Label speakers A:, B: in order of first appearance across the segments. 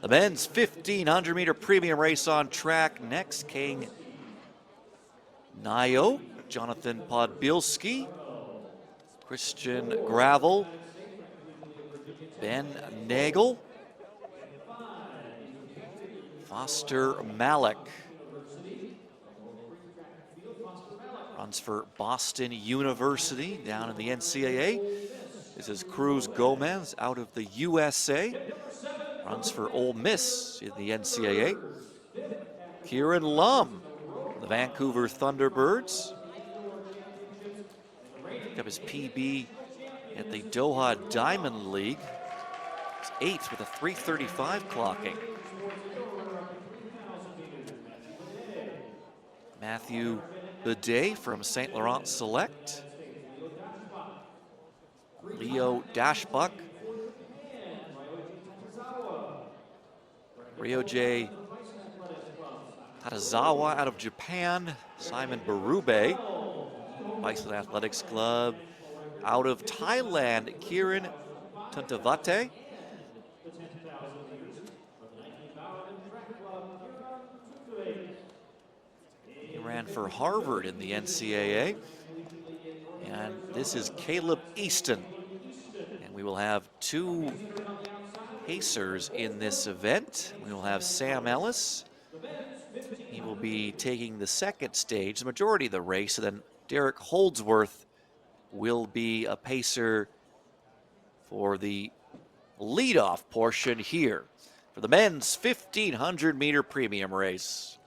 A: The men's 1,500-meter premium race on track next. King Nio, Jonathan Podbielski, Christian Gravel, Ben Nagel, Foster Malik. Runs for Boston University down in the NCAA. This is Cruz Gomez out of the USA. Runs for Ole Miss in the NCAA. Kieran Lum, the Vancouver Thunderbirds. Picked up his PB at the Doha Diamond League. He's 8th with a 3:35 clocking. Matthew Bidet from St. Laurent Select. Leo Dashbuck. Ryoji Hatazawa out of Japan. Simon Berube, Bison Athletics Club. Out of Thailand, Kiran Tuntavate. He ran for Harvard in the NCAA. And this is Caleb Easton. And we will have 2 pacers in this event. We will have Sam Ellis. He will be taking the second stage, the majority of the race, and then Derek Holdsworth will be a pacer for the leadoff portion here for the men's 1,500-meter premium race.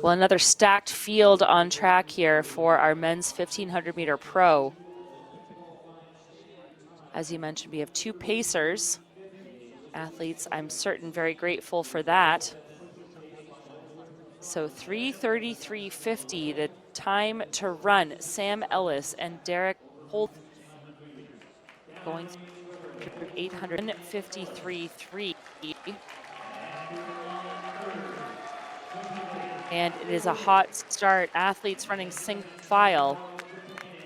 B: Well, another stacked field on track here for our men's 1,500-meter pro. As you mentioned, we have 2 pacers. Athletes, I'm certain, very grateful for that. So 3:33.50, the time to run. Sam Ellis and Derek Holt going through 853.3. And it is a hot start. Athletes running single file.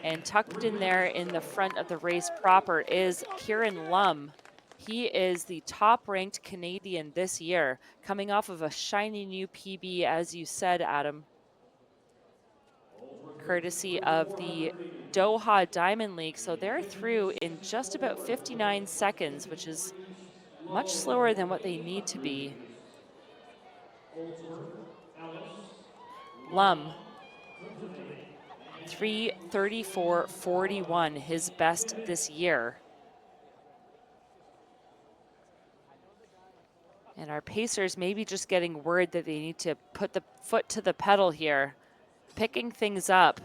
B: And tucked in there in the front of the race proper is Kieran Lum. He is the top-ranked Canadian this year, coming off of a shiny new PB, as you said, Adam, courtesy of the Doha Diamond League. So they're through in just about 59 seconds, which is much slower than what they need to be. Lum, 3:34.41, his best this year. And our pacers maybe just getting word that they need to put the foot to the pedal here, picking things up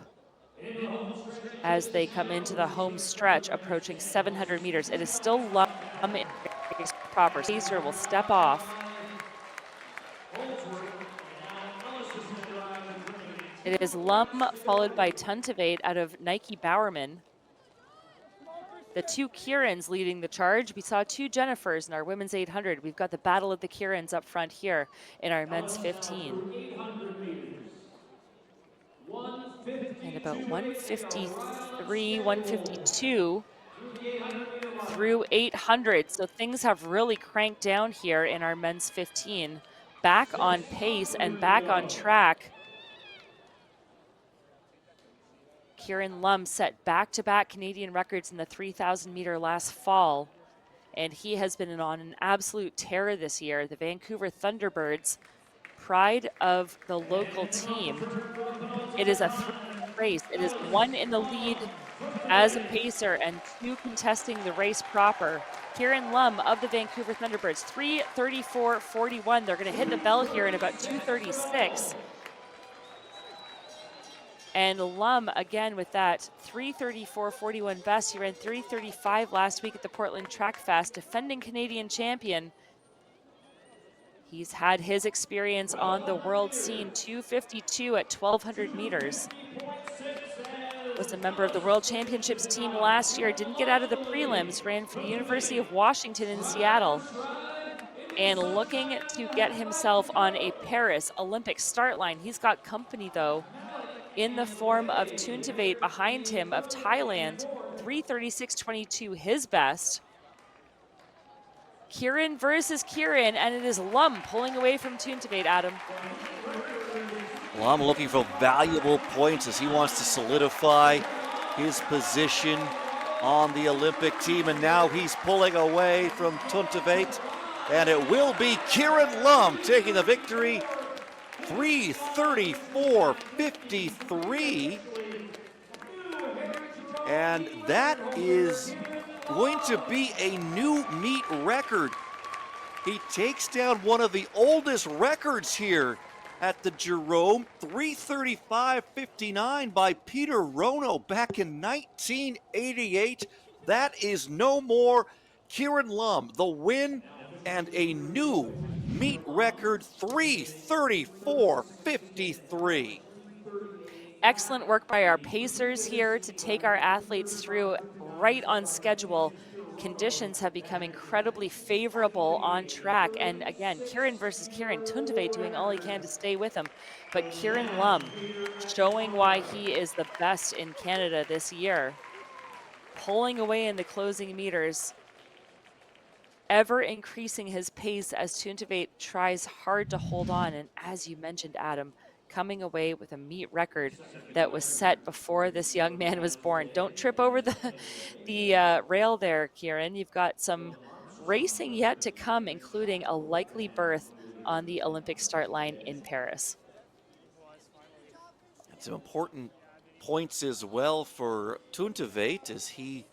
B: as they come into the home stretch, approaching 700 meters. It is still Lum in proper. Pacer will step off. It is Lum followed by Tuntavate out of Nike Bowerman. The 2 Kierans leading the charge. We saw 2 Jennifers in our women's 800. We've got the battle of the Kierans up front here in our men's 15. And about 153, 152 through 800. So things have really cranked down here in our men's 15. Back on pace and back on track. Kieran Lum set back-to-back Canadian records in the 3,000 meter last fall, and he has been on an absolute tear this year. The Vancouver Thunderbirds, pride of the local team. It is a 3 race. It is 1 in the lead as a pacer and 2 contesting the race proper. Kieran Lum of the Vancouver Thunderbirds, 3:34.41. They're going to hit the bell here in about 2:36. And Lum, again, with that 3:34.41 best. He ran 3:35 last week at the Portland Track Fest, defending Canadian champion. He's had his experience on the world scene, 2:52 at 1,200 meters. was a member of the World Championships team last year, didn't get out of the prelims, ran for the University of Washington in Seattle, and looking to get himself on a Paris Olympic start line. He's got company, though, in the form of Tuntavate behind him of Thailand, 3:36.22, his best. Kieran versus Kieran, and it is Lum pulling away from Tuntavate, Adam.
A: Lum looking for valuable points as he wants to solidify his position on the Olympic team, and now he's pulling away from Tuntavate, and it will be Kieran Lum taking the victory, 3:34.53, and that is going to be a new meet record. He takes down one of the oldest records here at the Jerome, 3:35.59 by Peter Rono back in 1988. That is no more. Kieran Lum, the win and a new meet record, 3:34.53.
B: Excellent work by our pacers here to take our athletes through right on schedule. Conditions have become incredibly favorable on track. And again, Kieran versus Kieran, Tuntavate doing all he can to stay with him. But Kieran Lum showing why he is the best in Canada this year. Pulling away in the closing meters, ever increasing his pace as Tuntavate tries hard to hold on. And as you mentioned, Adam, coming away with a meet record that was set before this young man was born. Don't trip over the rail there, Kieran. You've got some racing yet to come, including a likely berth on the Olympic start line in Paris.
A: Some important points as well for Tuntavate as he